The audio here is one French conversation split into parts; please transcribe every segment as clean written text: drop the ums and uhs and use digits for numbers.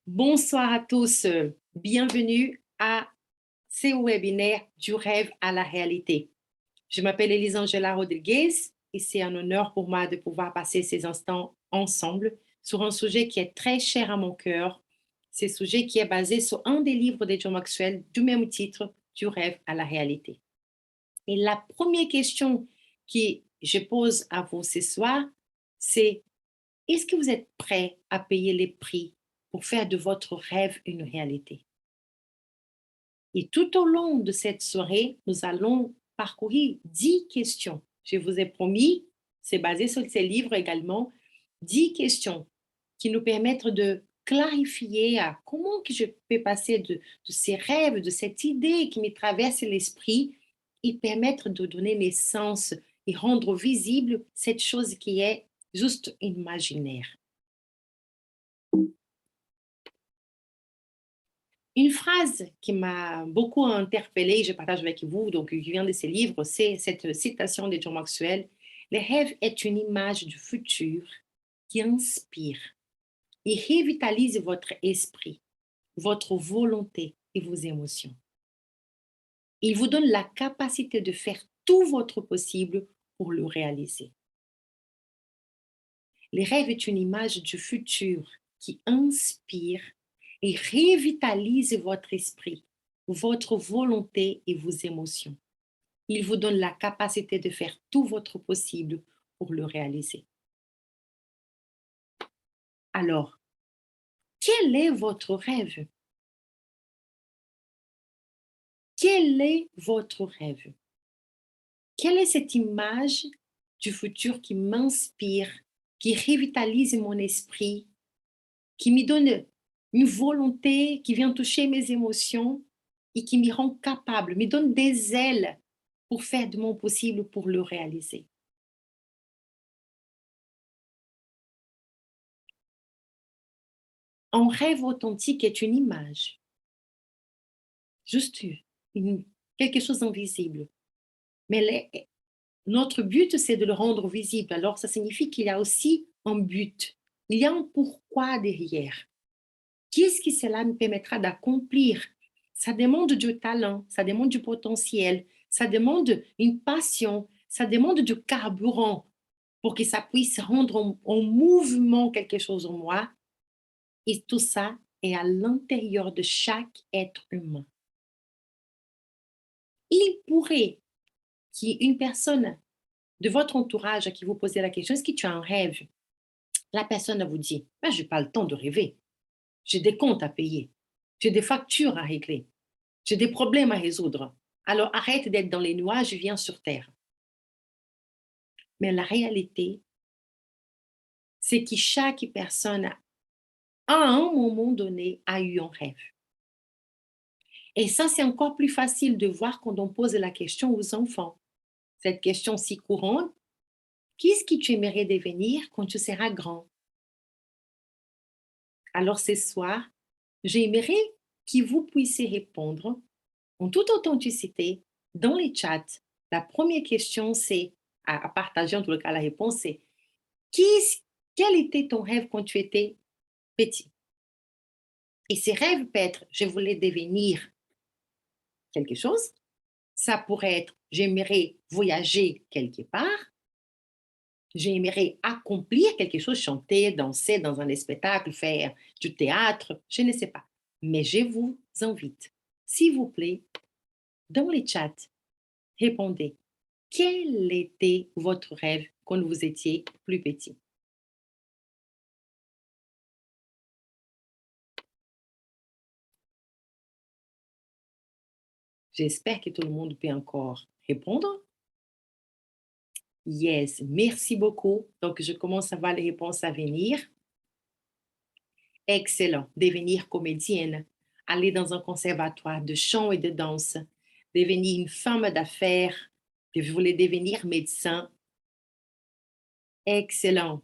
Bonsoir à tous, bienvenue à ce webinaire du rêve à la réalité. Je m'appelle Elisangela Rodriguez et c'est un honneur pour moi de pouvoir passer ces instants ensemble sur un sujet qui est très cher à mon cœur. C'est un sujet qui est basé sur un des livres de John Maxwell du même titre, du rêve à la réalité. Et la première question que je pose à vous ce soir, c'est: est-ce que vous êtes prêt à payer les prix pour faire de votre rêve une réalité? Et tout au long de cette soirée, nous allons parcourir 10 questions. Je vous ai promis, c'est basé sur ces livres également, 10 questions qui nous permettent de clarifier à comment que je peux passer de ces rêves, de cette idée qui me traverse l'esprit et permettre de donner naissance et rendre visible cette chose qui est juste imaginaire. Une phrase qui m'a beaucoup interpellée, je partage avec vous, donc qui vient de ces livres, c'est cette citation de John Maxwell: le rêve est une image du futur qui inspire et revitalise votre esprit, votre volonté et vos émotions. Il vous donne la capacité de faire tout votre possible pour le réaliser. Le rêve est une image du futur qui inspire et revitalise votre esprit, votre volonté et vos émotions. Il vous donne la capacité de faire tout votre possible pour le réaliser. Alors, quel est votre rêve? Quel est votre rêve? Quelle est cette image du futur qui m'inspire, qui revitalise mon esprit, qui me donne une volonté, qui vient toucher mes émotions et qui me rend capable, me donne des ailes pour faire de mon possible pour le réaliser? Un rêve authentique est une image, juste une, quelque chose d'invisible. Mais notre but, c'est de le rendre visible. Alors, ça signifie qu'il y a aussi un but. Il y a un pourquoi derrière. Qu'est-ce qui cela me permettra d'accomplir? Ça demande du talent, ça demande du potentiel, ça demande une passion, ça demande du carburant pour que ça puisse rendre en mouvement quelque chose en moi. Et tout ça est à l'intérieur de chaque être humain. Il pourrait qu'il y ait une personne de votre entourage à qui vous posez la question: est-ce que tu as un rêve? La personne vous dit: ben, je n'ai pas le temps de rêver, j'ai des comptes à payer, j'ai des factures à régler, j'ai des problèmes à résoudre. Alors arrête d'être dans les nuages, viens sur terre. Mais la réalité, c'est que chaque personne, à un moment donné, a eu un rêve. Et ça, c'est encore plus facile de voir quand on pose la question aux enfants. Cette question si courante: qu'est-ce que tu aimerais devenir quand tu seras grand? Alors ce soir, j'aimerais que vous puissiez répondre en toute authenticité dans les chats. La première question, c'est à partager, en tout cas la réponse, c'est: qu'est-ce- quel était ton rêve quand tu étais petit? Et ces rêves peuvent être: je voulais devenir quelque chose. Ça pourrait être: j'aimerais voyager quelque part. J'aimerais accomplir quelque chose, chanter, danser dans un spectacle, faire du théâtre, je ne sais pas. Mais je vous invite, s'il vous plaît, dans les chats, répondez. Quel était votre rêve quand vous étiez plus petit? J'espère que tout le monde peut encore répondre. Yes, merci beaucoup. Donc, je commence à voir les réponses à venir. Excellent. Devenir comédienne, aller dans un conservatoire de chant et de danse, devenir une femme d'affaires, je voulais devenir médecin. Excellent.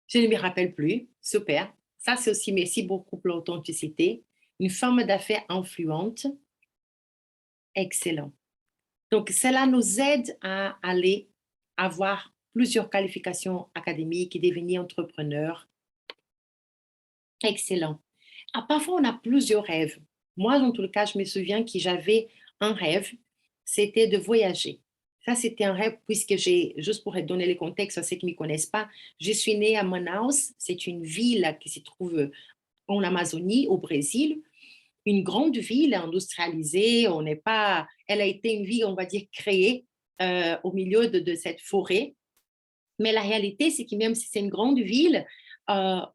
Je ne me rappelle plus. Super. Ça, c'est aussi merci beaucoup pour l'authenticité. Une femme d'affaires influente. Excellent. Donc, cela nous aide à aller avoir plusieurs qualifications académiques et devenir entrepreneur. Excellent. Ah, parfois, on a plusieurs rêves. Moi, dans tout le cas, je me souviens que j'avais un rêve, c'était de voyager. Ça, c'était un rêve puisque juste pour donner le contexte à ceux qui ne me connaissent pas, je suis née à Manaus. C'est une ville qui se trouve en Amazonie, au Brésil. Une grande ville industrialisée. On n'est pas, elle a été une ville, on va dire, créée au milieu de cette forêt. Mais la réalité, c'est que même si c'est une grande ville,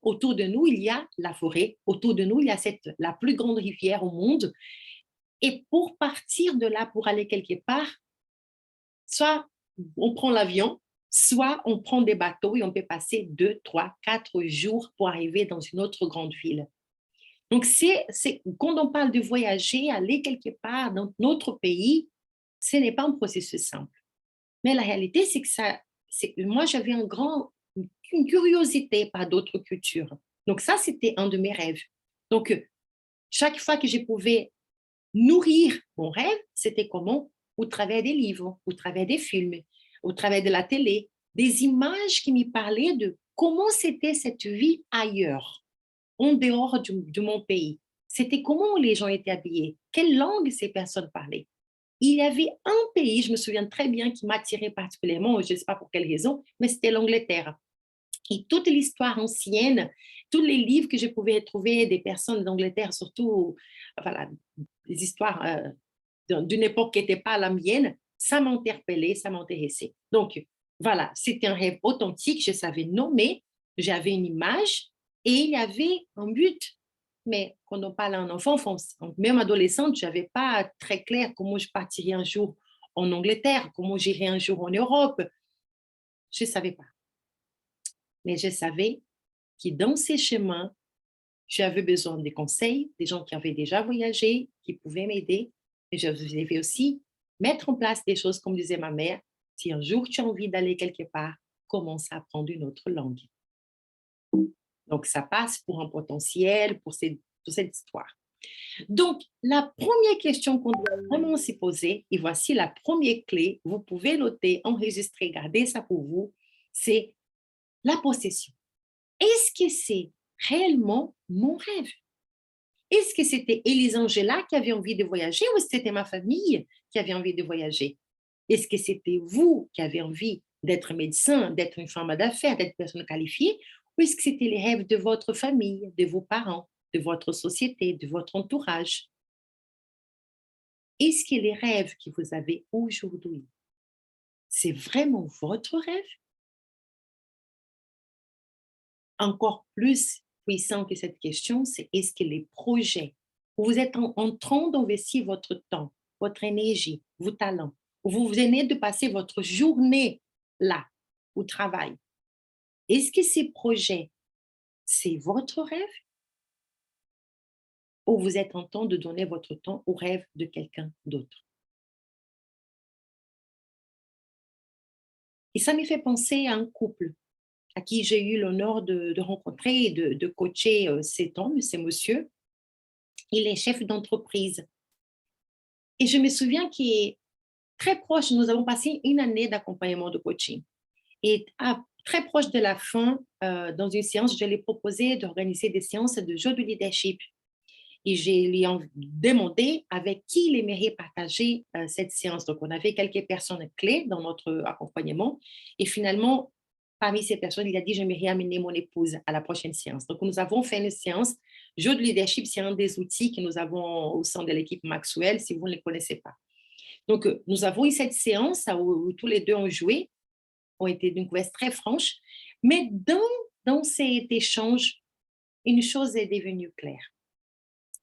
autour de nous, il y a la forêt. Autour de nous, il y a la plus grande rivière au monde. Et pour partir de là, pour aller quelque part, soit on prend l'avion, soit on prend des bateaux et on peut passer 2, 3, 4 jours pour arriver dans une autre grande ville. Donc, quand on parle de voyager, aller quelque part dans notre pays, ce n'est pas un processus simple. Mais la réalité, c'est que moi, j'avais une curiosité par d'autres cultures. Donc, ça, c'était un de mes rêves. Donc, chaque fois que je pouvais nourrir mon rêve, c'était comment? Au travers des livres, au travers des films, au travers de la télé, des images qui me parlaient de comment c'était cette vie ailleurs, en dehors de mon pays. C'était comment les gens étaient habillés, quelle langue ces personnes parlaient. Il y avait un pays, je me souviens très bien, qui m'attirait particulièrement, je ne sais pas pour quelle raison, mais c'était l'Angleterre. Et toute l'histoire ancienne, tous les livres que je pouvais trouver des personnes d'Angleterre, surtout voilà, des histoires d'une époque qui n'était pas la mienne, ça m'interpellait, ça m'intéressait. Donc, voilà, c'était un rêve authentique, je savais nommer, j'avais une image et il y avait un but. Mais quand on parle à un enfant, même adolescente, je n'avais pas très clair comment je partirais un jour en Angleterre, comment j'irais un jour en Europe. Je ne savais pas. Mais je savais que dans ces chemins, j'avais besoin des conseils, des gens qui avaient déjà voyagé, qui pouvaient m'aider. Et je devais aussi mettre en place des choses, comme disait ma mère, si un jour tu as envie d'aller quelque part, commence à apprendre une autre langue. Donc, ça passe pour un potentiel, pour cette histoire. Donc, la première question qu'on doit vraiment se poser, et voici la première clé, vous pouvez noter, enregistrer, garder ça pour vous, c'est la possession. Est-ce que c'est réellement mon rêve? Est-ce que c'était Elisangela qui avait envie de voyager ou c'était ma famille qui avait envie de voyager? Est-ce que c'était vous qui avez envie d'être médecin, d'être une femme d'affaires, d'être personne qualifiée ou est-ce que c'était les rêves de votre famille, de vos parents, de votre société, de votre entourage? Est-ce que les rêves que vous avez aujourd'hui, c'est vraiment votre rêve? Encore plus puissant que cette question, c'est est-ce que les projets où vous êtes en train d'investir votre temps, votre énergie, vos talents, où vous venez de passer votre journée là, au travail, est-ce que ces projets, c'est votre rêve ou vous êtes en train de donner votre temps au rêve de quelqu'un d'autre? Et ça me fait penser à un couple à qui j'ai eu l'honneur de rencontrer et de coacher cet homme, ce monsieur. Il est chef d'entreprise. Et je me souviens qu'il est très proche, nous avons passé une année d'accompagnement de coaching. Et très proche de la fin, dans une séance, je lui ai proposé d'organiser des séances de jeu de leadership. Et je lui ai demandé avec qui il aimerait partager cette séance. Donc, on avait quelques personnes clés dans notre accompagnement. Et finalement, parmi ces personnes, il a dit, j'aimerais amener mon épouse à la prochaine séance. Donc, nous avons fait une séance. Jeu de leadership, c'est un des outils que nous avons au sein de l'équipe Maxwell, si vous ne les connaissez pas. Donc, nous avons eu cette séance où tous les deux ont joué, ont été d'une converse très franche. Mais dans cet échange, une chose est devenue claire.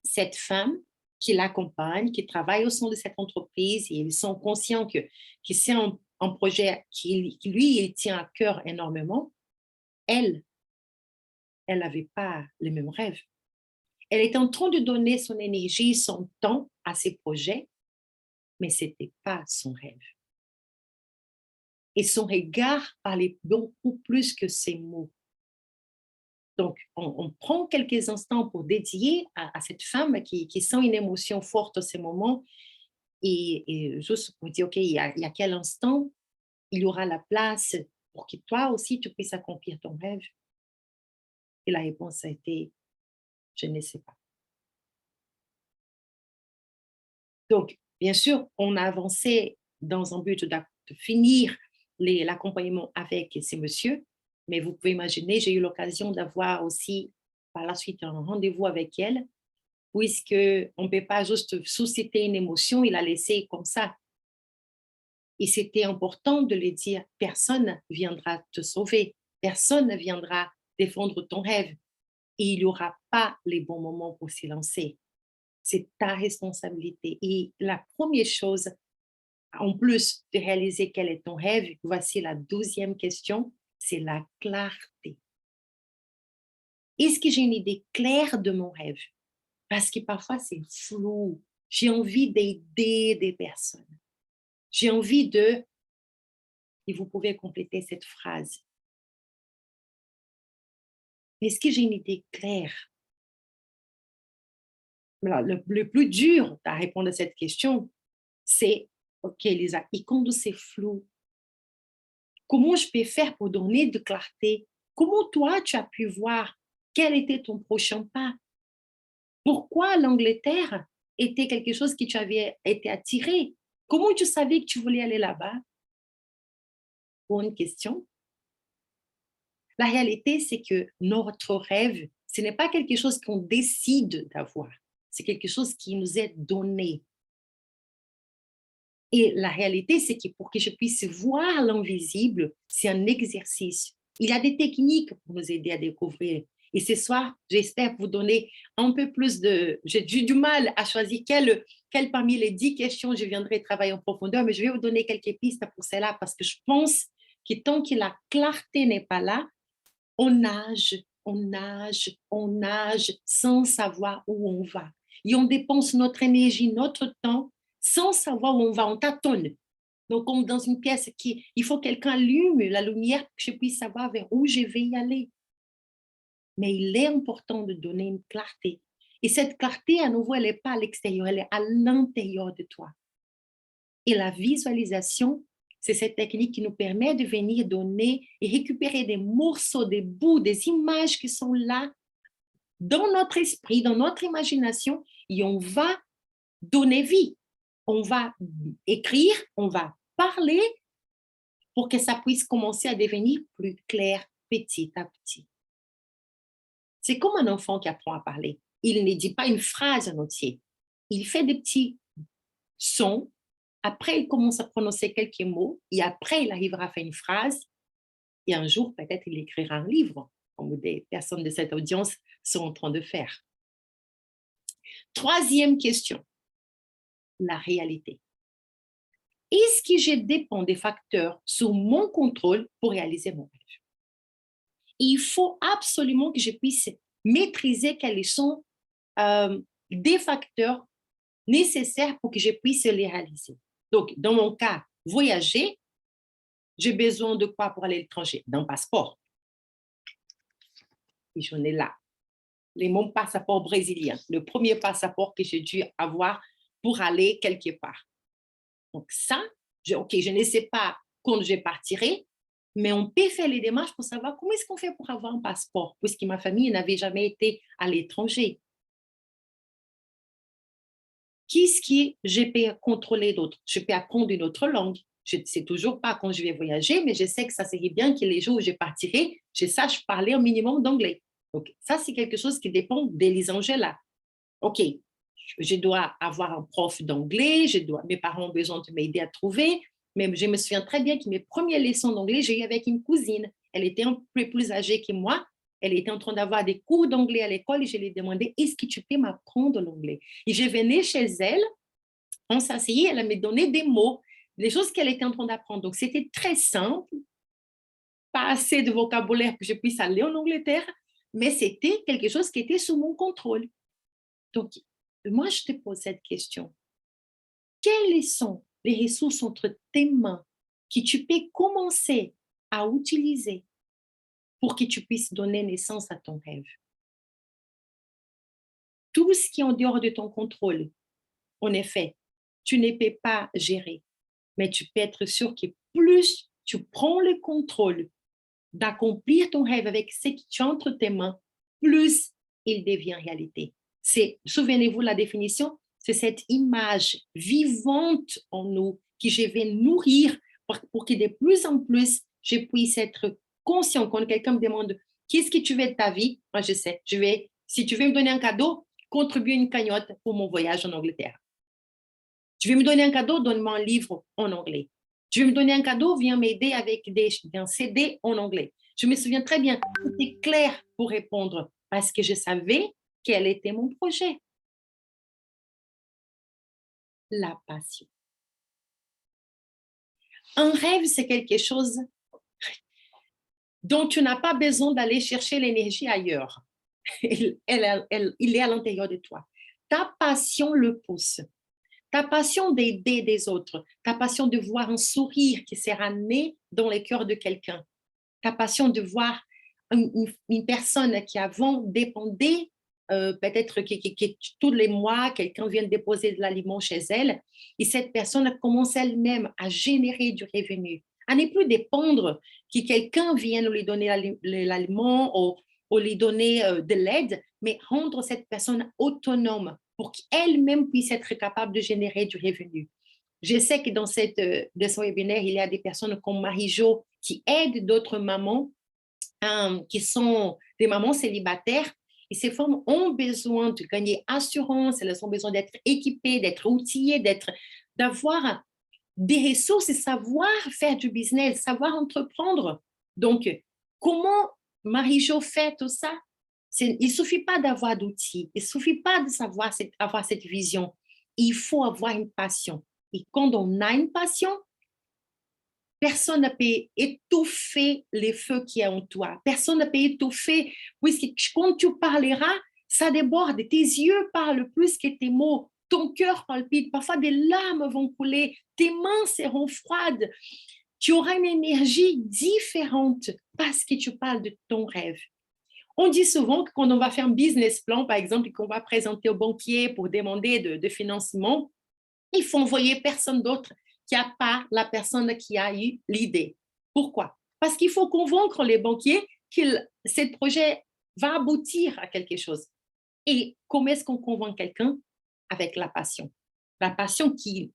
Cette femme qui l'accompagne, qui travaille au sein de cette entreprise, et ils sont conscients que c'est un projet qui lui, il tient à cœur énormément, elle, elle n'avait pas les mêmes rêves. Elle était en train de donner son énergie, son temps à ces projets, mais ce n'était pas son rêve. Et son regard parlait beaucoup plus que ses mots. Donc, on prend quelques instants pour dédier à cette femme qui sent une émotion forte à ce moment et juste pour dire, OK, il y a quel instant il y aura la place pour que toi aussi, tu puisses accomplir ton rêve. Et la réponse a été Je ne sais pas. Donc, bien sûr, on a avancé dans un but de finir l'accompagnement avec ces messieurs, mais vous pouvez imaginer, j'ai eu l'occasion d'avoir aussi par la suite un rendez-vous avec elle, puisque on ne peut pas juste susciter une émotion et la laisser comme ça. Et c'était important de lui dire, personne ne viendra te sauver, personne ne viendra défendre ton rêve, et il n'y aura pas les bons moments pour s'y lancer. C'est ta responsabilité. Et la première chose, en plus de réaliser quel est ton rêve, voici la 12e question, c'est la clarté. Est-ce que j'ai une idée claire de mon rêve? Parce que parfois c'est flou. J'ai envie d'aider des personnes. J'ai envie de, et vous pouvez compléter cette phrase. Est-ce que j'ai une idée claire? Alors, le plus dur à répondre à cette question, c'est, OK, Lisa, et quand c'est flou, comment je peux faire pour donner de clarté? Comment toi, tu as pu voir quel était ton prochain pas? Pourquoi l'Angleterre était quelque chose qui tu avais été attiré? Comment tu savais que tu voulais aller là-bas? Bonne question. La réalité, c'est que notre rêve, ce n'est pas quelque chose qu'on décide d'avoir. C'est quelque chose qui nous est donné. Et la réalité, c'est que pour que je puisse voir l'invisible, c'est un exercice. Il y a des techniques pour nous aider à découvrir. Et ce soir, j'espère vous donner un peu plus de... J'ai du mal à choisir quelle parmi les 10 questions je viendrai travailler en profondeur, mais je vais vous donner quelques pistes pour cela parce que je pense que tant que la clarté n'est pas là, on nage, on nage, on nage sans savoir où on va. Et on dépense notre énergie, notre temps sans savoir où on va, on tâtonne. Donc, comme dans une pièce, il faut que quelqu'un allume la lumière pour que je puisse savoir vers où je vais y aller. Mais il est important de donner une clarté. Et cette clarté, à nouveau, elle n'est pas à l'extérieur, elle est à l'intérieur de toi. Et la visualisation, c'est cette technique qui nous permet de venir donner et récupérer des morceaux, des bouts, des images qui sont là dans notre esprit, dans notre imagination, et on va donner vie. On va écrire, on va parler pour que ça puisse commencer à devenir plus clair petit à petit. C'est comme un enfant qui apprend à parler. Il ne dit pas une phrase en entier. Il fait des petits sons. Après, il commence à prononcer quelques mots et après, il arrivera à faire une phrase. Et un jour, peut-être, il écrira un livre, comme des personnes de cette audience sont en train de faire. Troisième question, la réalité. Est-ce que je dépends des facteurs sous mon contrôle pour réaliser mon rêve? Il faut absolument que je puisse maîtriser quels sont des facteurs nécessaires pour que je puisse les réaliser. Donc, dans mon cas, voyager, j'ai besoin de quoi pour aller à l'étranger? D'un passeport. Et j'en ai là. Mon passeport brésilien, le premier passeport que j'ai dû avoir pour aller quelque part. Donc ça, OK, je ne sais pas quand je partirai, mais on peut faire les démarches pour savoir comment est-ce qu'on fait pour avoir un passeport, puisque ma famille n'avait jamais été à l'étranger. Qu'est-ce que je peux contrôler d'autre? Je peux apprendre une autre langue. Je ne sais toujours pas quand je vais voyager, mais je sais que ça serait bien que les jours où je partirai, je sache parler un minimum d'anglais. Donc, ça, c'est quelque chose qui dépend d'Elisangela. OK, je dois avoir un prof d'anglais, mes parents ont besoin de m'aider à trouver, mais je me souviens très bien que mes premières leçons d'anglais, j'ai eu avec une cousine. Elle était un peu plus âgée que moi. Elle était en train d'avoir des cours d'anglais à l'école et je lui ai demandé, est-ce que tu peux m'apprendre l'anglais? Et je venais chez elle, on s'asseyait, elle me donnait des mots, des choses qu'elle était en train d'apprendre. Donc, c'était très simple, pas assez de vocabulaire que je puisse aller en Angleterre, mais c'était quelque chose qui était sous mon contrôle. Donc, moi, je te pose cette question. Quelles sont les ressources entre tes mains que tu peux commencer à utiliser pour que tu puisses donner naissance à ton rêve? Tout ce qui est en dehors de ton contrôle, en effet, tu ne peux pas gérer, mais tu peux être sûr que plus tu prends le contrôle d'accomplir ton rêve avec ce qui est entre tes mains, plus il devient réalité. Souvenez-vous la définition, c'est cette image vivante en nous que je vais nourrir pour que de plus en plus, je puisse être conscient. Quand quelqu'un me demande, qu'est-ce que tu veux de ta vie? Moi, je sais, si tu veux me donner un cadeau, contribuer une cagnotte pour mon voyage en Angleterre. Tu veux me donner un cadeau, donne-moi un livre en anglais. Tu veux me donner un cadeau, viens m'aider avec un CD en anglais. Je me souviens très bien, c'était clair pour répondre parce que je savais quel était mon projet. La passion. Un rêve, c'est quelque chose dont tu n'as pas besoin d'aller chercher l'énergie ailleurs. Il est à l'intérieur de toi. Ta passion le pousse. Ta passion d'aider des autres, ta passion de voir un sourire qui sera né dans le cœur de quelqu'un, ta passion de voir une personne qui avant dépendait, peut-être que tous les mois, quelqu'un vient déposer de l'aliment chez elle, et cette personne commence elle-même à générer du revenu, à ne plus dépendre que quelqu'un vienne lui donner l'aliment ou lui donner de l'aide, mais rendre cette personne autonome pour qu'elle-même puisse être capable de générer du revenu. Je sais que dans de ce webinaire, il y a des personnes comme Marie-Jo qui aident d'autres mamans qui sont des mamans célibataires. Et ces femmes ont besoin de gagner assurance, elles ont besoin d'être équipées, d'être outillées, d'avoir des ressources et savoir faire du business, savoir entreprendre. Donc, comment Marie-Jo fait tout ça? Il ne suffit pas d'avoir d'outils, il ne suffit pas de savoir avoir cette vision. Il faut avoir une passion. Et quand on a une passion, personne ne peut étouffer les feux qui est en toi. Personne ne peut étouffer, puisque quand tu parleras, ça déborde. Tes yeux parlent plus que tes mots. Ton cœur palpite. Parfois, des larmes vont couler. Tes mains seront froides. Tu auras une énergie différente parce que tu parles de ton rêve. On dit souvent que quand on va faire un business plan, par exemple, et qu'on va présenter au banquier pour demander de financement, il faut envoyer personne d'autre qui a pas la personne qui a eu l'idée. Pourquoi? Parce qu'il faut convaincre les banquiers que ce projet va aboutir à quelque chose. Et comment est-ce qu'on convainc quelqu'un? Avec la passion. La passion qui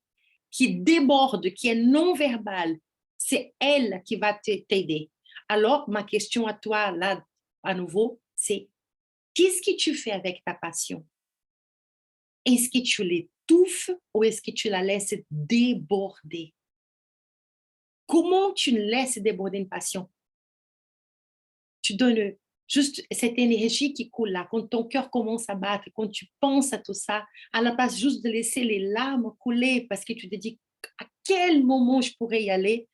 déborde, qui est non verbale, c'est elle qui va t'aider. Alors, ma question à toi, là, à nouveau, c'est qu'est-ce que tu fais avec ta passion? Est-ce que tu l'étouffes ou est-ce que tu la laisses déborder? Comment tu laisses déborder une passion? Tu donnes juste cette énergie qui coule là, quand ton cœur commence à battre, quand tu penses à tout ça, à la place juste de laisser les larmes couler parce que tu te dis à quel moment je pourrais y aller,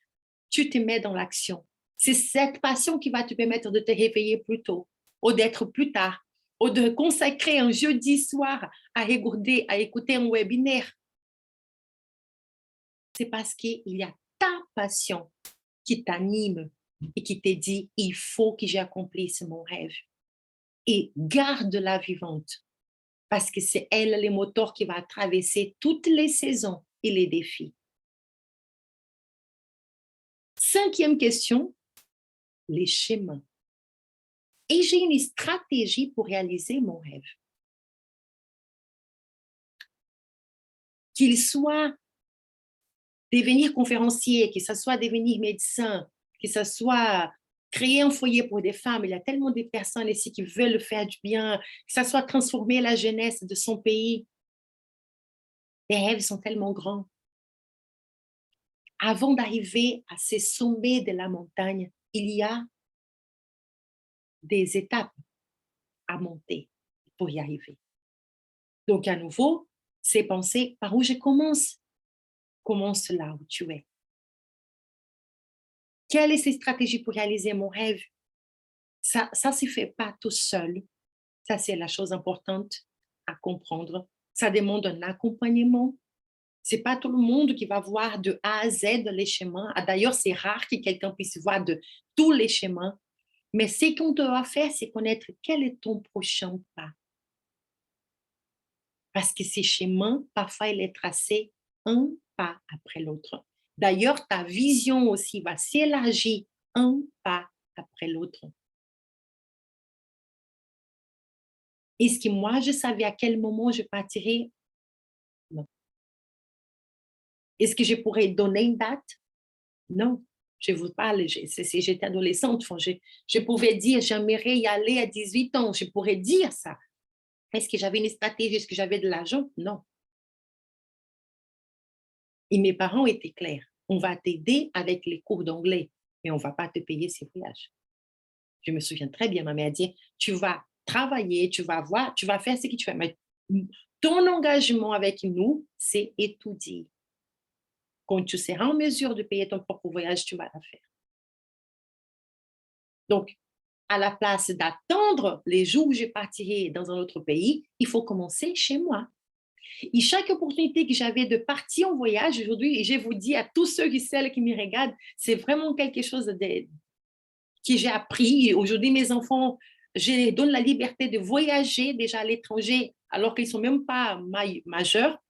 tu te mets dans l'action. C'est cette passion qui va te permettre de te réveiller plus tôt ou d'être plus tard ou de consacrer un jeudi soir à regarder, à écouter un webinaire. C'est parce qu'il y a ta passion qui t'anime et qui te dit, il faut que j'accomplisse mon rêve. Et garde-la vivante parce que c'est elle le moteur qui va traverser toutes les saisons et les défis. Cinquième question, les chemins. Et j'ai une stratégie pour réaliser mon rêve. Qu'il soit devenir conférencier, que ce soit devenir médecin, que ce soit créer un foyer pour des femmes. Il y a tellement de personnes ici qui veulent faire du bien, que ce soit transformer la jeunesse de son pays. Les rêves sont tellement grands. Avant d'arriver à ces sommets de la montagne, il y a des étapes à monter pour y arriver. Donc, à nouveau, c'est penser par où je commence. Commence là où tu es. Quelle est cette stratégie pour réaliser mon rêve? Ça ne se fait pas tout seul. Ça, c'est la chose importante à comprendre. Ça demande un accompagnement. C'est pas tout le monde qui va voir de A à Z les chemins. Ah, d'ailleurs, c'est rare que quelqu'un puisse voir de tous les chemins. Mais ce qu'on doit faire, c'est connaître quel est ton prochain pas. Parce que ces chemins, parfois, il est tracé un pas après l'autre. D'ailleurs, ta vision aussi va s'élargir un pas après l'autre. Est-ce que moi, je savais à quel moment je partirais? Non. Est-ce que je pourrais donner une date? Non. Je vous parle, j'étais adolescente, enfin, je pouvais dire, j'aimerais y aller à 18 ans, je pourrais dire ça. Est-ce que j'avais une stratégie? Est-ce que j'avais de l'argent? Non. Et mes parents étaient clairs. On va t'aider avec les cours d'anglais, mais on ne va pas te payer ces voyages. Je me souviens très bien, ma mère dit, tu vas travailler, tu vas voir, tu vas faire ce que tu veux. Mais ton engagement avec nous, c'est étudier. Quand tu seras en mesure de payer ton propre voyage, tu vas la faire. Donc, à la place d'attendre les jours où je partirai dans un autre pays, il faut commencer chez moi. Et chaque opportunité que j'avais de partir en voyage aujourd'hui, et je vous dis à tous ceux et celles qui me regardent, c'est vraiment quelque chose que j'ai appris. Aujourd'hui, mes enfants, je les donne la liberté de voyager déjà à l'étranger alors qu'ils ne sont même pas majeurs,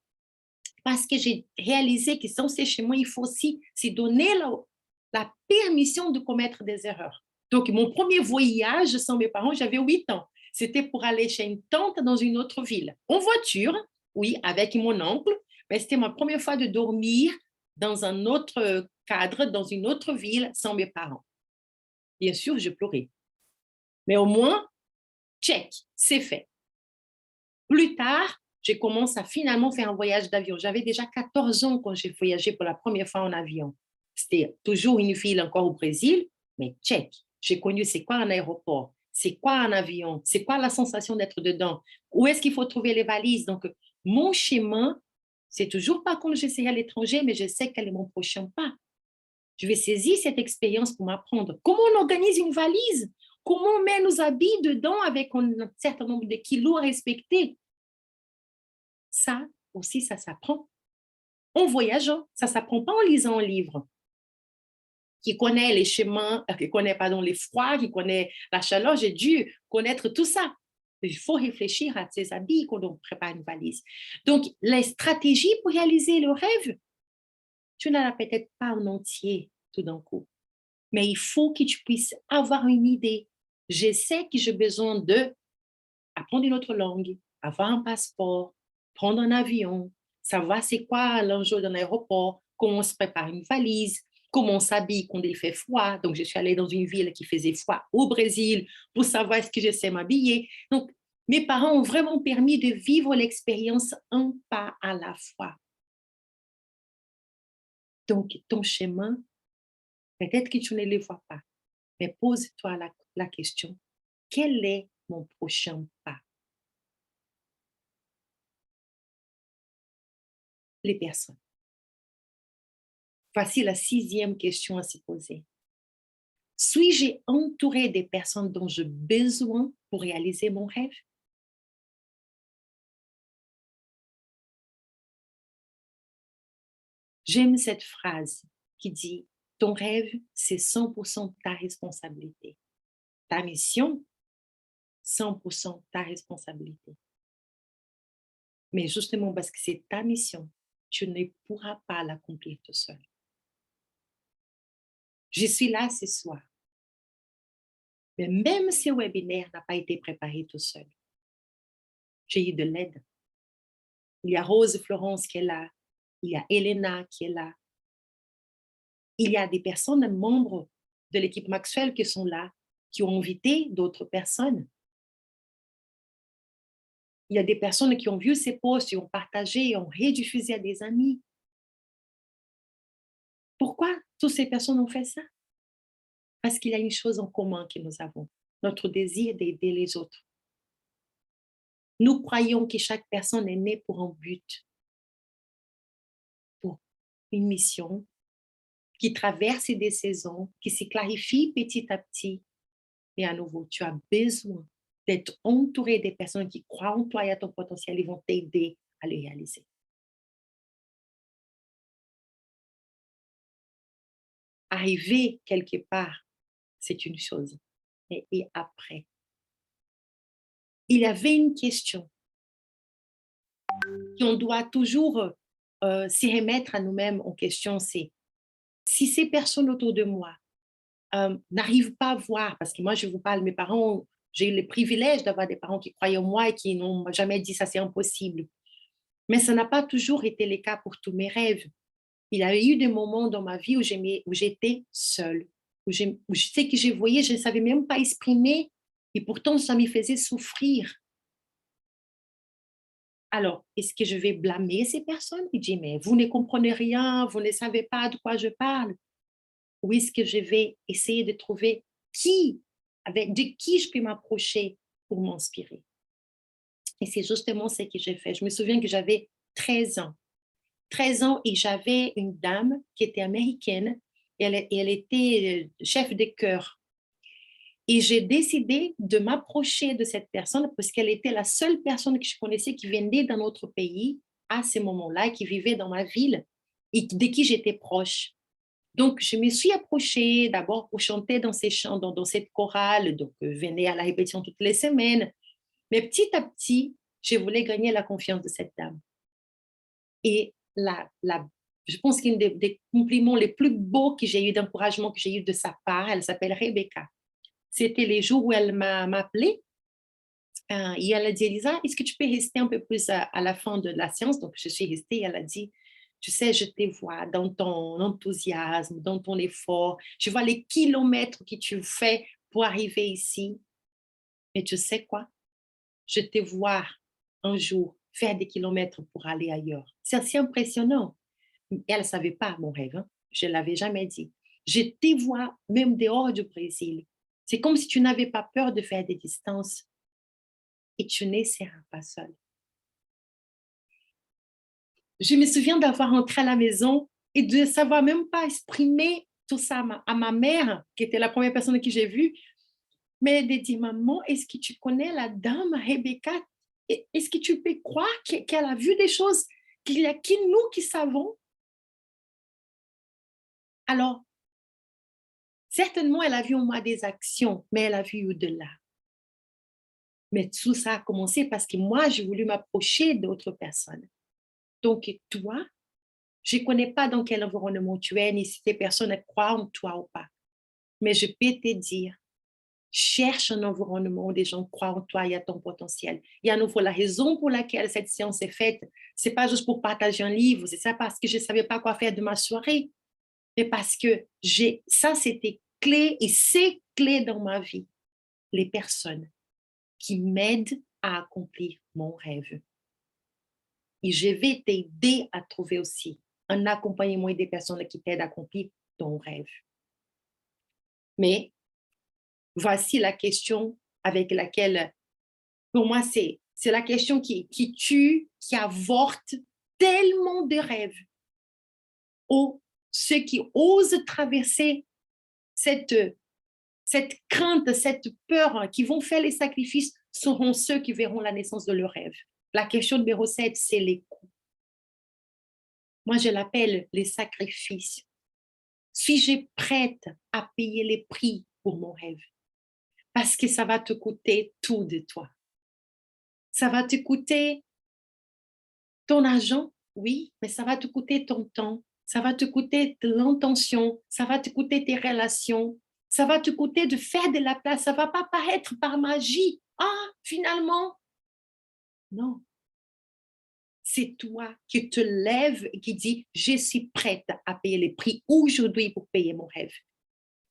parce que j'ai réalisé que sans c'est chez moi, il faut aussi se donner la permission de commettre des erreurs. Donc, mon premier voyage sans mes parents, j'avais 8 ans. C'était pour aller chez une tante dans une autre ville. En voiture, oui, avec mon oncle, mais c'était ma première fois de dormir dans un autre cadre, dans une autre ville, sans mes parents. Bien sûr, je pleurais. Mais au moins, check, c'est fait. Plus tard, je commence à finalement faire un voyage d'avion. J'avais déjà 14 ans quand j'ai voyagé pour la première fois en avion. C'était toujours une ville encore au Brésil, mais check. J'ai connu c'est quoi un aéroport, c'est quoi un avion, c'est quoi la sensation d'être dedans, où est-ce qu'il faut trouver les valises. Donc, mon chemin, c'est toujours pas comme j'essaie à l'étranger, mais je sais quel est mon prochain pas. Je vais saisir cette expérience pour m'apprendre. Comment on organise une valise? Comment on met nos habits dedans avec un certain nombre de kilos à respecter? Ça aussi, ça s'apprend en voyageant. Ça ne s'apprend pas en lisant un livre qui connaît les chemins, qui connaît pardon, les froids, qui connaît la chaleur. J'ai dû connaître tout ça. Il faut réfléchir à ses habits quand on prépare une valise. Donc, les stratégies pour réaliser le rêve, tu n'en as peut-être pas en entier tout d'un coup, mais il faut que tu puisses avoir une idée. Je sais que j'ai besoin de apprendre une autre langue, avoir un passeport, prendre un avion, savoir c'est quoi l'enjeu d'un aéroport, comment on se prépare une valise, comment on s'habille quand il fait froid. Donc, je suis allée dans une ville qui faisait froid au Brésil pour savoir est-ce que je sais m'habiller. Donc, mes parents ont vraiment permis de vivre l'expérience un pas à la fois. Donc, ton chemin, peut-être que tu ne le vois pas, mais pose-toi la question, quel est mon prochain pas? Les personnes. Voici la 6e question à se poser. Suis-je entouré des personnes dont j'ai besoin pour réaliser mon rêve? J'aime cette phrase qui dit, ton rêve, c'est 100% ta responsabilité. Ta mission, 100% ta responsabilité. Mais justement parce que c'est ta mission, tu ne pourras pas l'accomplir tout seul. Je suis là ce soir. Mais même ce webinaire n'a pas été préparé tout seul. J'ai eu de l'aide. Il y a Rose Florence qui est là. Il y a Elena qui est là. Il y a des personnes, membres de l'équipe Maxwell qui sont là, qui ont invité d'autres personnes. Il y a des personnes qui ont vu ces posts, qui ont partagé, ont rediffusé à des amis. Pourquoi toutes ces personnes ont fait ça? Parce qu'il y a une chose en commun que nous avons, notre désir d'aider les autres. Nous croyons que chaque personne est née pour un but, pour une mission, qui traverse des saisons, qui se clarifie petit à petit. Et à nouveau, tu as besoin d'être entouré des personnes qui croient en toi et à ton potentiel et vont t'aider à le réaliser. Arriver quelque part, c'est une chose. Et après, il y avait une question qu'on doit toujours se remettre à nous-mêmes en question, c'est si ces personnes autour de moi n'arrivent pas à voir, parce que moi je vous parle, mes parents J'ai eu le privilège d'avoir des parents qui croyaient en moi et qui n'ont jamais dit ça, c'est impossible. Mais ça n'a pas toujours été le cas pour tous mes rêves. Il y a eu des moments dans ma vie où j'étais seule, où je sais que je voyais, je ne savais même pas exprimer et pourtant ça me faisait souffrir. Alors, est-ce que je vais blâmer ces personnes et dire, mais vous ne comprenez rien, vous ne savez pas de quoi je parle? Ou est-ce que je vais essayer de trouver de qui je peux m'approcher pour m'inspirer? Et c'est justement ce que j'ai fait. Je me souviens que j'avais 13 ans. 13 ans et j'avais une dame qui était américaine et elle était chef de chœur. Et j'ai décidé de m'approcher de cette personne parce qu'elle était la seule personne que je connaissais qui venait d'un autre pays à ce moment-là, qui vivait dans ma ville et de qui j'étais proche. Donc, je me suis approchée d'abord pour chanter dans ces chants, dans cette chorale. Donc, venais à la répétition toutes les semaines. Mais petit à petit, je voulais gagner la confiance de cette dame. Et je pense qu'un des compliments les plus beaux que j'ai eu, d'encouragement que j'ai eu de sa part, elle s'appelle Rebecca. C'était les jours où elle m'a appelée et elle a dit, Elisa, est-ce que tu peux rester un peu plus à la fin de la séance? Donc, je suis restée et elle a dit, tu sais, je te vois dans ton enthousiasme, dans ton effort. Je vois les kilomètres que tu fais pour arriver ici. Mais tu sais quoi? Je te vois un jour faire des kilomètres pour aller ailleurs. C'est assez impressionnant. Et elle ne savait pas mon rêve. Hein. Je ne l'avais jamais dit. Je te vois même dehors du Brésil. C'est comme si tu n'avais pas peur de faire des distances et tu ne seras pas seule. Je me souviens d'avoir rentré à la maison et de savoir même pas exprimer tout ça à ma mère, qui était la première personne que j'ai vue, mais de dire, maman, est-ce que tu connais la dame Rebecca? Est-ce que tu peux croire qu'elle a vu des choses qu'il y a que nous qui savons? Alors, certainement, elle a vu en moi des actions, mais elle a vu au-delà. Mais tout ça a commencé parce que moi, j'ai voulu m'approcher d'autres personnes. Donc, toi, je ne connais pas dans quel environnement tu es, ni si ces personnes croient en toi ou pas. Mais je peux te dire, cherche un environnement où des gens croient en toi et à ton potentiel. Et à nouveau, la raison pour laquelle cette séance est faite, ce n'est pas juste pour partager un livre, c'est ça parce que je ne savais pas quoi faire de ma soirée, mais parce que ça, c'était clé et c'est clé dans ma vie. Les personnes qui m'aident à accomplir mon rêve. Et je vais t'aider à trouver aussi un accompagnement et des personnes qui t'aident à accomplir ton rêve. Mais voici la question avec laquelle, pour moi, c'est la question qui tue, qui avorte tellement de rêves. Ou ceux qui osent traverser cette crainte, cette peur, qui vont faire les sacrifices, seront ceux qui verront la naissance de leur rêve. La question numéro 7, c'est les coûts. Moi, je l'appelle les sacrifices. Suis-je prête à payer les prix pour mon rêve? Parce que ça va te coûter tout de toi. Ça va te coûter ton argent, oui, mais ça va te coûter ton temps. Ça va te coûter de l'intention. Ça va te coûter tes relations. Ça va te coûter de faire de la place. Ça ne va pas paraître par magie. Ah, finalement, non. C'est toi qui te lèves et qui dis, je suis prête à payer les prix aujourd'hui pour payer mon rêve.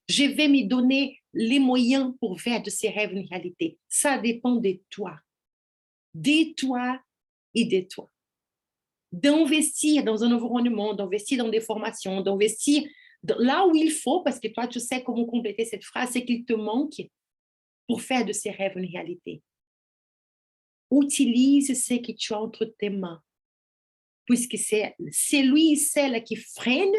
Je vais me donner les moyens pour faire de ces rêves une réalité. Ça dépend de toi et de toi. D'investir dans un environnement, d'investir dans des formations, d'investir là où il faut, parce que toi, tu sais comment compléter cette phrase, c'est qu'il te manque pour faire de ces rêves une réalité. Utilise ce que tu as entre tes mains, puisque c'est celui et celle qui freine.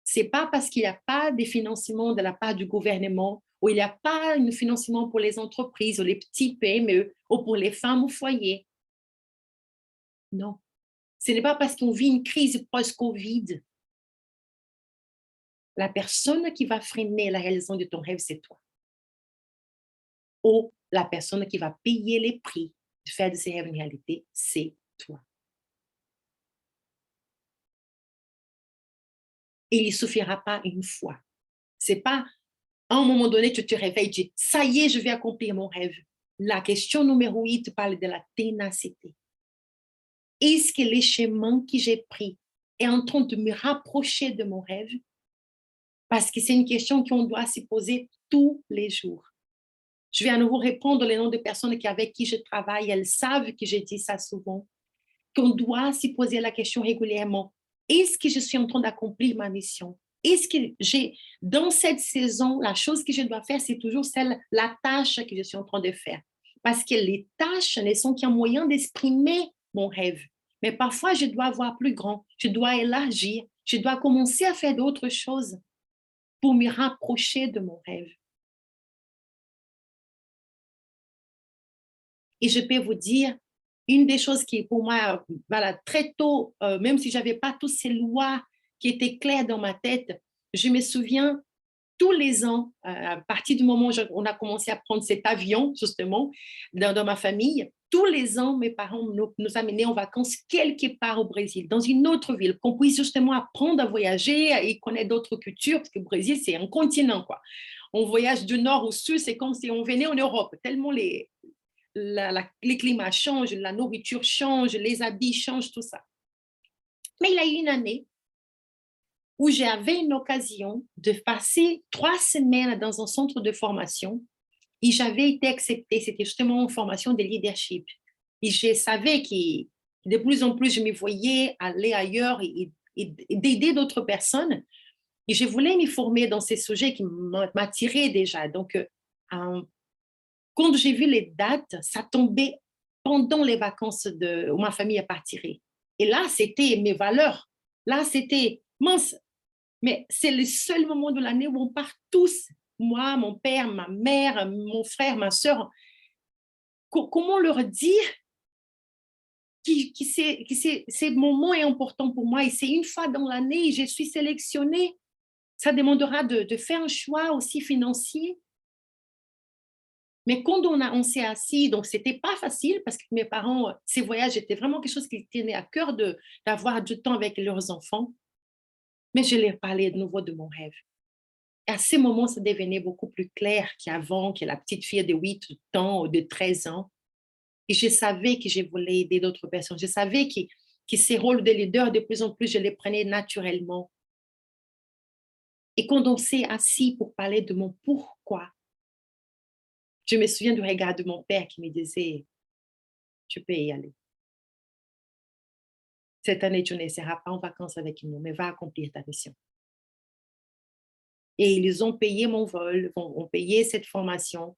Ce n'est pas parce qu'il n'y a pas de financement de la part du gouvernement ou il n'y a pas de financement pour les entreprises ou les petits PME ou pour les femmes au foyer. Non. Ce n'est pas parce qu'on vit une crise post-Covid. La personne qui va freiner la réalisation de ton rêve, c'est toi. Ou la personne qui va payer les prix de faire de ces rêves une réalité, c'est toi. Et il ne suffira pas une fois. Ce n'est pas à un moment donné, tu te réveilles et tu dis, ça y est, je vais accomplir mon rêve. La question numéro 8 parle de la ténacité. Est-ce que les chemins que j'ai pris est en train de me rapprocher de mon rêve? Parce que c'est une question qu'on doit se poser tous les jours. Je vais à nouveau répondre les noms de personnes avec qui je travaille. Elles savent que je dis ça souvent, qu'on doit se poser la question régulièrement. Est-ce que je suis en train d'accomplir ma mission? Est-ce que j'ai, dans cette saison, la chose que je dois faire, c'est toujours la tâche que je suis en train de faire. Parce que les tâches ne sont qu'un moyen d'exprimer mon rêve. Mais parfois, je dois avoir plus grand, je dois élargir, je dois commencer à faire d'autres choses pour me rapprocher de mon rêve. Et je peux vous dire, une des choses qui, pour moi, voilà, très tôt, même si je n'avais pas toutes ces lois qui étaient claires dans ma tête, je me souviens tous les ans, à partir du moment où on a commencé à prendre cet avion, justement, dans ma famille, tous les ans, mes parents nous amenaient en vacances quelque part au Brésil, dans une autre ville, qu'on puisse justement apprendre à voyager et connaître d'autres cultures, parce que le Brésil, c'est un continent, quoi. On voyage du nord au sud, c'est comme si on venait en Europe, tellement les climats changent, la nourriture change, les habits changent, tout ça. Mais il y a eu une année où j'avais une occasion de passer 3 semaines dans un centre de formation et j'avais été acceptée. C'était justement une formation de leadership. Et je savais que de plus en plus, je me voyais aller ailleurs et d'aider d'autres personnes. Et je voulais me former dans ces sujets qui m'attiraient déjà. Donc, quand j'ai vu les dates, ça tombait pendant les vacances où ma famille partirait. Et là, c'était mes valeurs. Là, c'était, mince, mais c'est le seul moment de l'année où on part tous, moi, mon père, ma mère, mon frère, ma soeur. Comment leur dire que ce moment est important pour moi et c'est une fois dans l'année et je suis sélectionnée. Ça demandera de faire un choix aussi financier. Mais quand on s'est assis, donc c'était pas facile parce que mes parents, ces voyages étaient vraiment quelque chose qui tenait à cœur d'avoir du temps avec leurs enfants. Mais je leur parlais de nouveau de mon rêve. Et à ce moment, ça devenait beaucoup plus clair qu'avant, que la petite fille de 8 ans ou de 13 ans. Et je savais que je voulais aider d'autres personnes. Je savais que ces rôles de leader, de plus en plus, je les prenais naturellement. Et quand on s'est assis pour parler de mon pourquoi, je me souviens du regard de mon père qui me disait, tu peux y aller. Cette année, tu ne seras pas en vacances avec nous, mais va accomplir ta mission. Et ils ont payé mon vol, ont payé cette formation.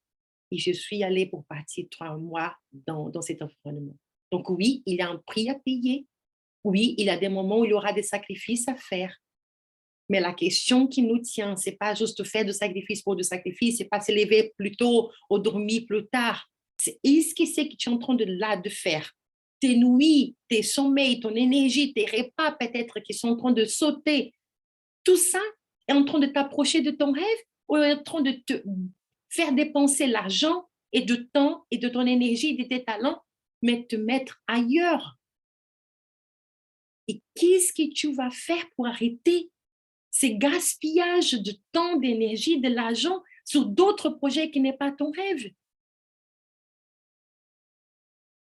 Et je suis allée pour partir 3 mois dans cet environnement. Donc oui, il y a un prix à payer. Oui, il y a des moments où il y aura des sacrifices à faire. Mais la question qui nous tient, ce n'est pas juste faire de sacrifice pour de sacrifice, ce n'est pas se lever plus tôt ou dormir plus tard. C'est est-ce que c'est que tu es en train de faire? Tes nuits, tes sommeils, ton énergie, tes repas peut-être qui sont en train de sauter. Tout ça est en train de t'approcher de ton rêve ou est en train de te faire dépenser l'argent et du temps et de ton énergie et de tes talents, mais te mettre ailleurs. Et qu'est-ce que tu vas faire pour arrêter ces gaspillages de temps, d'énergie, de l'argent sur d'autres projets qui n'est pas ton rêve?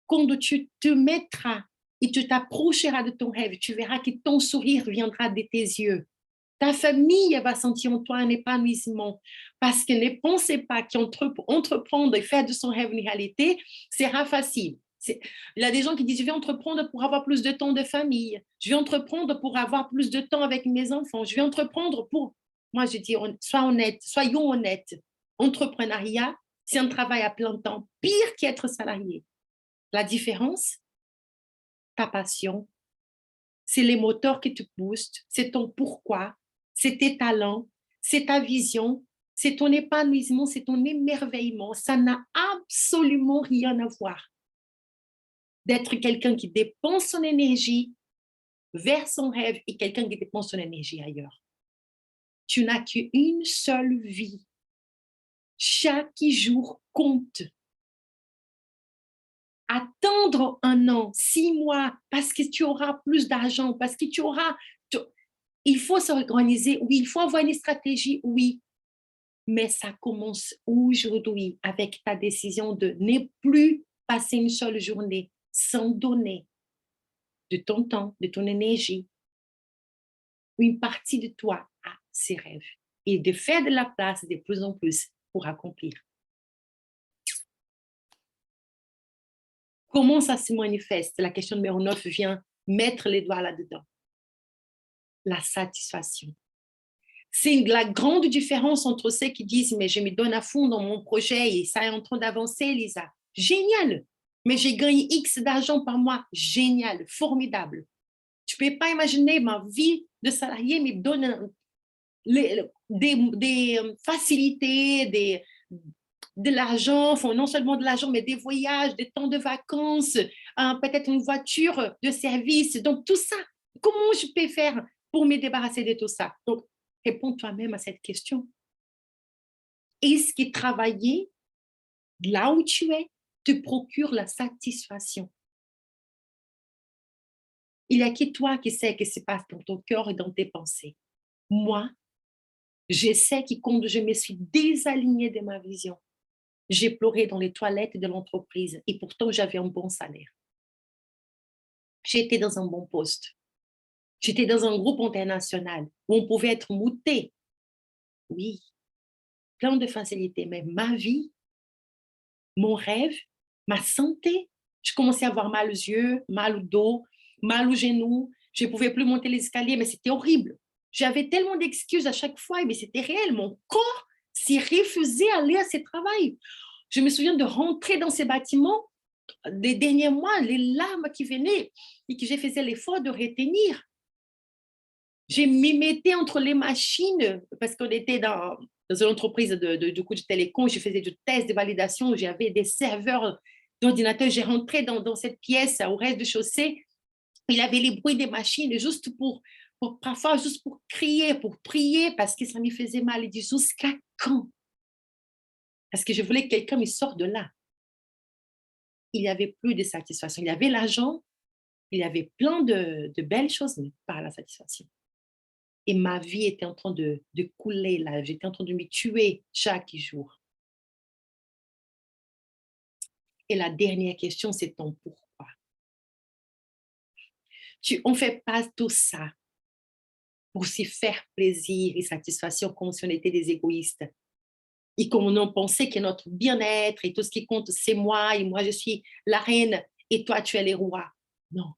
Quand tu te mettras et tu t'approcheras de ton rêve, tu verras que ton sourire viendra de tes yeux. Ta famille va sentir en toi un épanouissement parce que ne pensez pas qu'entreprendre et faire de son rêve une réalité sera facile. Il y a des gens qui disent, je vais entreprendre pour avoir plus de temps de famille. Je vais entreprendre pour avoir plus de temps avec mes enfants. Je vais entreprendre pour... Moi, je dis, soyons honnêtes. Entrepreneuriat, c'est un travail à plein temps, pire qu'être salarié. La différence, ta passion, c'est les moteurs qui te boostent, c'est ton pourquoi, c'est tes talents, c'est ta vision, c'est ton épanouissement, c'est ton émerveillement. Ça n'a absolument rien à voir d'être quelqu'un qui dépense son énergie vers son rêve et quelqu'un qui dépense son énergie ailleurs. Tu n'as qu'une seule vie. Chaque jour compte. Attendre 1 an, 6 mois, parce que tu auras plus d'argent, parce que il faut s'organiser, oui, il faut avoir une stratégie, oui. Mais ça commence aujourd'hui avec ta décision de ne plus passer une seule journée sans donner de ton temps, de ton énergie, une partie de toi à ces rêves et de faire de la place de plus en plus pour accomplir. Comment ça se manifeste? La question numéro 9 vient mettre les doigts là-dedans. La satisfaction. C'est la grande différence entre ceux qui disent, mais je me donne à fond dans mon projet et ça est en train d'avancer, Lisa. Génial. Mais j'ai gagné X d'argent par mois. Génial, formidable. Tu ne peux pas imaginer ma vie de salarié me donne des facilités, de l'argent, enfin, non seulement de l'argent, mais des voyages, des temps de vacances, peut-être une voiture de service. Donc, tout ça, comment je peux faire pour me débarrasser de tout ça? Donc, réponds toi-même à cette question. Est-ce que travailler là où tu es te procure la satisfaction? Il n'y a que toi qui sais ce qui se passe dans ton cœur et dans tes pensées. Moi, je sais que quand je me suis désalignée de ma vision, j'ai pleuré dans les toilettes de l'entreprise et pourtant j'avais un bon salaire. J'étais dans un bon poste. J'étais dans un groupe international où on pouvait être muté. Oui, plein de facilités, mais ma vie, mon rêve, ma santé, je commençais à avoir mal aux yeux, mal au dos, mal aux genoux. Je ne pouvais plus monter les escaliers, mais c'était horrible. J'avais tellement d'excuses à chaque fois, mais c'était réel. Mon corps s'est refusé à aller à ce travail. Je me souviens de rentrer dans ces bâtiments des derniers mois, les larmes qui venaient et que je faisais l'effort de retenir. Je m'y mettais entre les machines parce qu'on était dans une entreprise du coup de télécom. Je faisais du test de validation. J'avais des serveurs d'ordinateur. J'ai rentré dans cette pièce au rez-de-chaussée. Il y avait les bruits des machines juste parfois juste pour crier, pour prier parce que ça me faisait mal. Il dit jusqu'à quand? Parce que je voulais que quelqu'un me sorte de là. Il n'y avait plus de satisfaction. Il y avait l'argent, il y avait plein de belles choses, mais pas la satisfaction. Et ma vie était en train de couler là. J'étais en train de me tuer chaque jour. Et la dernière question, c'est ton pourquoi. On ne fait pas tout ça pour se faire plaisir et satisfaction comme si on était des égoïstes. Et comme on pensait que notre bien-être et tout ce qui compte, c'est moi et moi, je suis la reine et toi, tu es le roi. Non.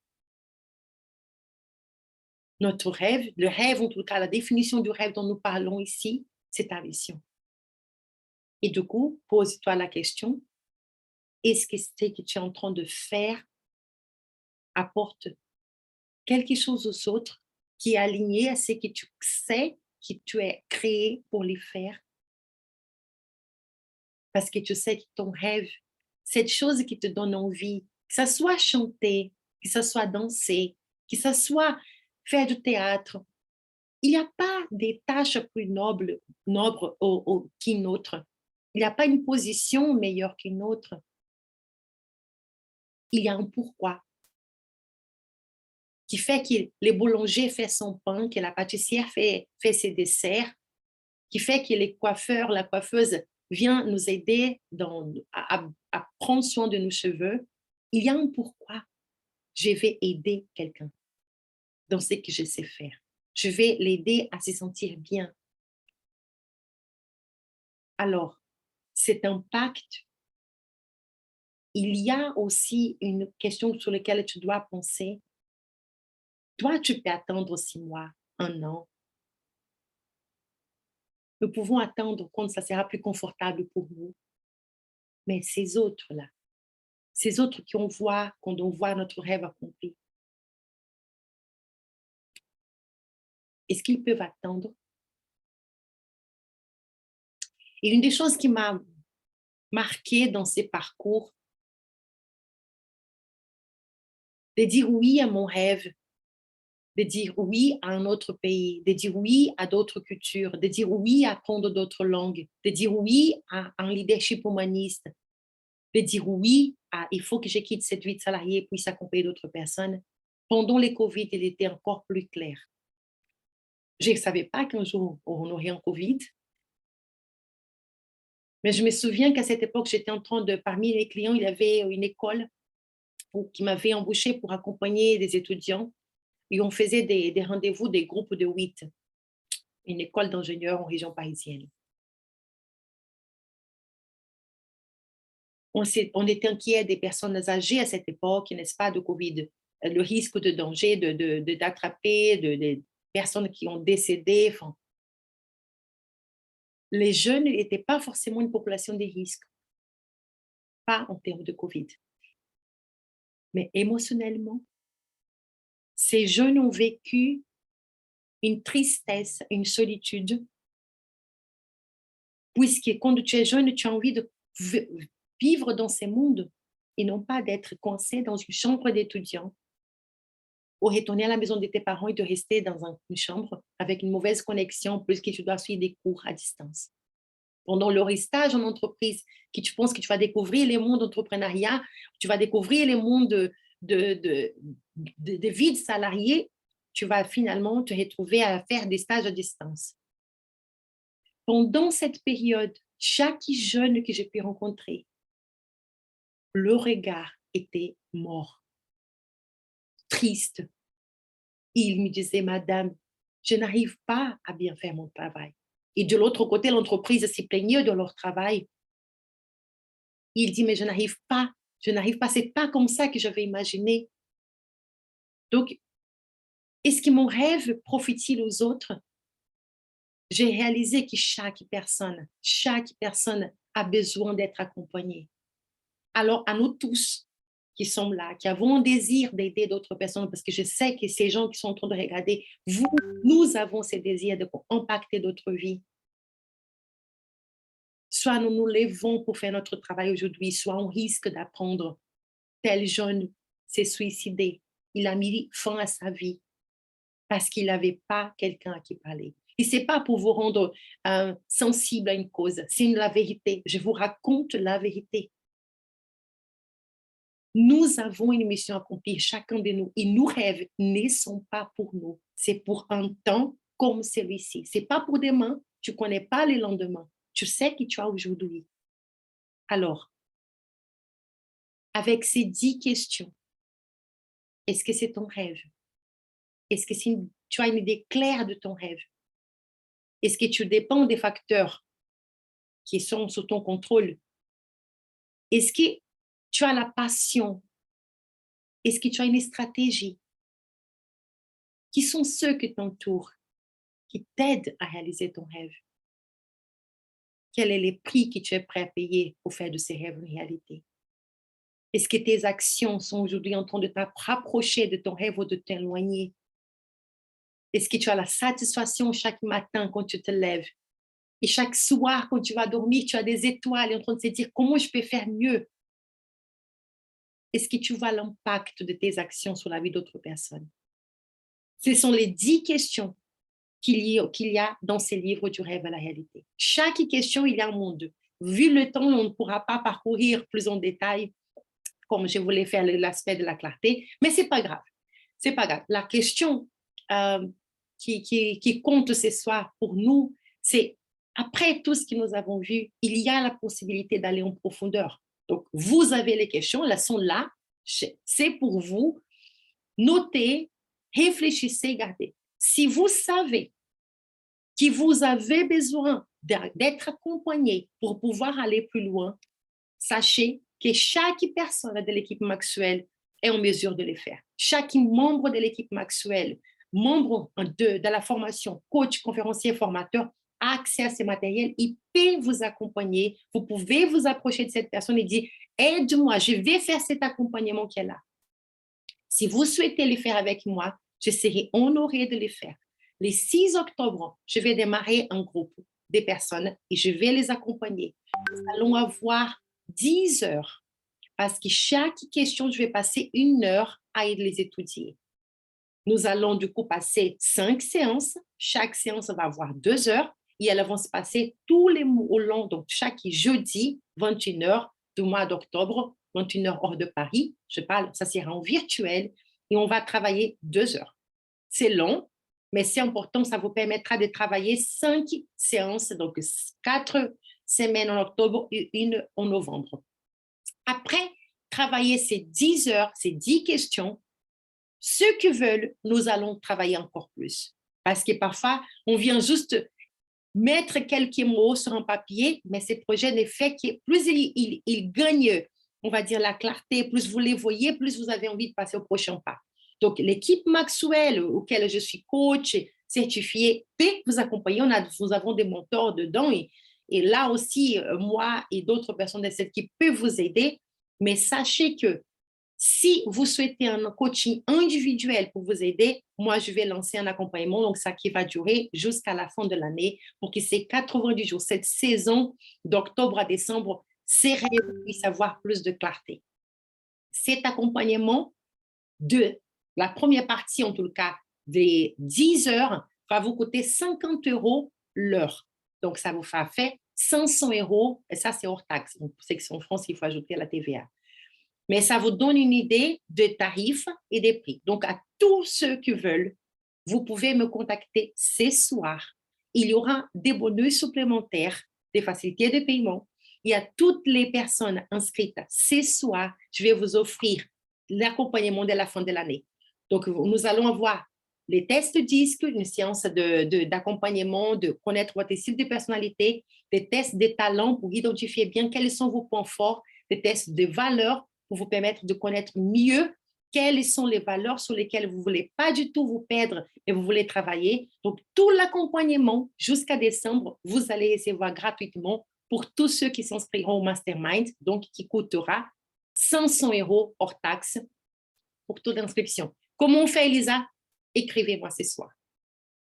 Notre rêve, le rêve en tout cas, la définition du rêve dont nous parlons ici, c'est ta vision. Et du coup, pose-toi la question, est-ce que ce que tu es en train de faire apporte quelque chose aux autres qui est aligné à ce que tu sais que tu es créé pour les faire? Parce que tu sais que ton rêve, cette chose qui te donne envie, que ce soit chanter, que ce soit danser, que ce soit faire du théâtre, il n'y a pas des tâches plus nobles qu'une autre. Il n'y a pas une position meilleure qu'une autre. Il y a un pourquoi qui fait que le boulanger fait son pain, que la pâtissière fait ses desserts, qui fait que les coiffeurs, la coiffeuse vient nous aider à prendre soin de nos cheveux. Il y a un pourquoi. Je vais aider quelqu'un dans ce que je sais faire. Je vais l'aider à se sentir bien. Alors, cet impact, il y a aussi une question sur laquelle tu dois penser. Toi, tu peux attendre 6 mois, 1 an. Nous pouvons attendre quand ça sera plus confortable pour nous. Mais ces autres-là, ces autres quand on voit notre rêve accompli, est-ce qu'ils peuvent attendre? Et une des choses qui m'a marquée dans ces parcours, de dire oui à mon rêve, de dire oui à un autre pays, de dire oui à d'autres cultures, de dire oui à apprendre d'autres langues, de dire oui à un leadership humaniste, de dire oui à il faut que je quitte cette vie de salarié et puisse accompagner d'autres personnes. Pendant les Covid, il était encore plus clair. Je ne savais pas qu'un jour on aurait un Covid. Mais je me souviens qu'à cette époque, j'étais en train de, parmi les clients, il y avait une école qui m'avait embauchée pour accompagner des étudiants. Et on faisait des rendez-vous, des groupes de 8, une école d'ingénieurs en région parisienne. On était inquiet des personnes âgées à cette époque, n'est-ce pas, de Covid. Le risque de danger d'attraper des personnes qui ont décédé. Enfin, les jeunes n'étaient pas forcément une population de risque, pas en termes de Covid. Mais émotionnellement, ces jeunes ont vécu une tristesse, une solitude, puisque quand tu es jeune, tu as envie de vivre dans ces mondes et non pas d'être coincé dans une chambre d'étudiant ou retourner à la maison de tes parents et de rester dans une chambre avec une mauvaise connexion puisque tu dois suivre des cours à distance. Pendant leur stage en entreprise, que tu penses que tu vas découvrir les mondes d'entrepreneuriat, tu vas découvrir les mondes de vie de salarié, tu vas finalement te retrouver à faire des stages à distance. Pendant cette période, chaque jeune que j'ai pu rencontrer, le regard était mort, triste. Il me disait, Madame, je n'arrive pas à bien faire mon travail. Et de l'autre côté, l'entreprise s'y plaignait de leur travail. Il dit, mais je n'arrive pas, c'est pas comme ça que j'avais imaginé. Donc, est-ce que mon rêve profite-t-il aux autres? J'ai réalisé que chaque personne a besoin d'être accompagnée. Alors, à nous tous qui sommes là, qui avons un désir d'aider d'autres personnes, parce que je sais que ces gens qui sont en train de regarder, nous avons ce désir de impacter d'autres vies. Soit nous nous levons pour faire notre travail aujourd'hui, soit on risque d'apprendre. Tel jeune s'est suicidé. Il a mis fin à sa vie parce qu'il n'avait pas quelqu'un à qui parler. Et ce n'est pas pour vous rendre sensible à une cause, c'est la vérité. Je vous raconte la vérité. Nous avons une mission à accomplir, chacun de nous. Et nos rêves ne sont pas pour nous. C'est pour un temps comme celui-ci. Ce n'est pas pour demain. Tu ne connais pas le lendemain. Tu sais que tu as aujourd'hui. Alors, avec ces 10 questions, est-ce que c'est ton rêve? Est-ce que tu as une idée claire de ton rêve? Est-ce que tu dépends des facteurs qui sont sous ton contrôle? Est-ce que tu as la passion? Est-ce que tu as une stratégie? Qui sont ceux qui t'entourent, qui t'aident à réaliser ton rêve? Quel est le prix que tu es prêt à payer pour faire de ces rêves une réalité? Est-ce que tes actions sont aujourd'hui en train de te rapprocher de ton rêve ou de t'éloigner? Est-ce que tu as la satisfaction chaque matin quand tu te lèves? Et chaque soir, quand tu vas dormir, tu as des étoiles et en train de te dire comment je peux faire mieux? Est-ce que tu vois l'impact de tes actions sur la vie d'autres personnes? Ce sont les 10 questions qu'il y a dans ces livres du rêve à la réalité. Chaque question, il y a un monde. Vu le temps, on ne pourra pas parcourir plus en détail comme je voulais faire l'aspect de la clarté, mais c'est pas grave. C'est pas grave. La question qui compte ce soir pour nous, c'est après tout ce que nous avons vu, il y a la possibilité d'aller en profondeur. Donc, vous avez les questions, elles sont là, c'est pour vous. Notez, réfléchissez, gardez. Si vous savez que vous avez besoin d'être accompagné pour pouvoir aller plus loin, sachez que chaque personne de l'équipe Maxwell est en mesure de le faire. Chaque membre de l'équipe Maxwell, membre de la formation, coach, conférencier, formateur, a accès à ces matériels, il peut vous accompagner. Vous pouvez vous approcher de cette personne et dire, aide-moi, je vais faire cet accompagnement qu'elle a. Si vous souhaitez le faire avec moi, je serai honorée de le faire. Le 6 octobre, je vais démarrer un groupe de personnes et je vais les accompagner. Nous allons avoir 10 heures parce que chaque question, je vais passer 1 heure à les étudier. Nous allons du coup passer 5 séances. Chaque séance va avoir 2 heures et elles vont se passer tous les mois au long, donc chaque jeudi, 21 heures du mois d'octobre, 21 heures hors de Paris. Je parle, ça sera en virtuel et on va travailler 2 heures. C'est long, mais c'est important, ça vous permettra de travailler 5 séances, donc 4 semaine en octobre et une en novembre. Après travailler ces 10 heures, ces 10 questions, ceux qui veulent, nous allons travailler encore plus. Parce que parfois, on vient juste mettre quelques mots sur un papier, mais ces projets, en effet, plus ils gagnent, on va dire, la clarté, plus vous les voyez, plus vous avez envie de passer au prochain pas. Donc, l'équipe Maxwell, auquel je suis coach certifié, peut vous accompagner. Nous avons des mentors dedans et là aussi, moi et d'autres personnes de cette équipe peuvent vous aider. Mais sachez que si vous souhaitez un coaching individuel pour vous aider, moi, je vais lancer un accompagnement, donc ça qui va durer jusqu'à la fin de l'année pour que ces 90 jours, cette saison d'octobre à décembre, ces rêves puissent avoir plus de clarté. Cet accompagnement de la première partie, en tout cas, des 10 heures, va vous coûter 50 € l'heure. Donc, ça vous fait 500 €, et ça, c'est hors taxe. On sait qu'en France, il faut ajouter la TVA. Mais ça vous donne une idée des tarifs et des prix. Donc, à tous ceux qui veulent, vous pouvez me contacter ce soir. Il y aura des bonus supplémentaires, des facilités de paiement. Et à toutes les personnes inscrites ce soir, je vais vous offrir l'accompagnement de la fin de l'année. Donc, nous allons avoir les tests DISC, une séance d'accompagnement, de connaître votre style de personnalité, des tests de talents pour identifier bien quels sont vos points forts, des tests de valeurs pour vous permettre de connaître mieux quelles sont les valeurs sur lesquelles vous ne voulez pas du tout vous perdre et vous voulez travailler. Donc, tout l'accompagnement jusqu'à décembre, vous allez recevoir gratuitement pour tous ceux qui s'inscriront au Mastermind, donc qui coûtera 500 € hors taxe pour toute inscription. Comment on fait, Elisa? Écrivez-moi ce soir.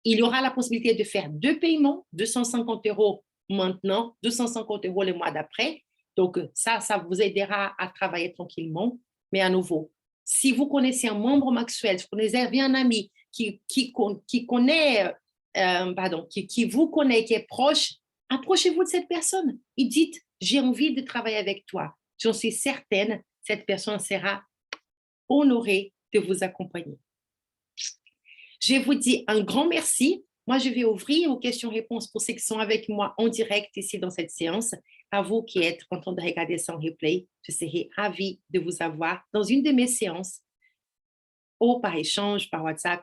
Il y aura la possibilité de faire 2 paiements, 250 € maintenant, 250 € le mois d'après. Donc, ça vous aidera à travailler tranquillement. Mais à nouveau, si vous connaissez un membre Maxwell, si vous connaissez un ami qui connaît, qui vous connaît, qui est proche, approchez-vous de cette personne et dites, j'ai envie de travailler avec toi. J'en suis certaine, cette personne sera honorée de vous accompagner. Je vous dis un grand merci. Moi, je vais ouvrir aux questions-réponses pour ceux qui sont avec moi en direct ici dans cette séance. À vous qui êtes en train de regarder ça en replay, je serai ravie de vous avoir dans une de mes séances ou par échange, par WhatsApp.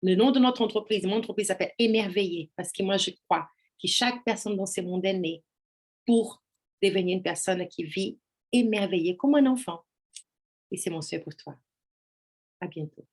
Le nom de notre entreprise, mon entreprise s'appelle Émerveiller parce que moi, je crois que chaque personne dans ce monde est née pour devenir une personne qui vit émerveillée comme un enfant. Et c'est mon souhait pour toi. À bientôt.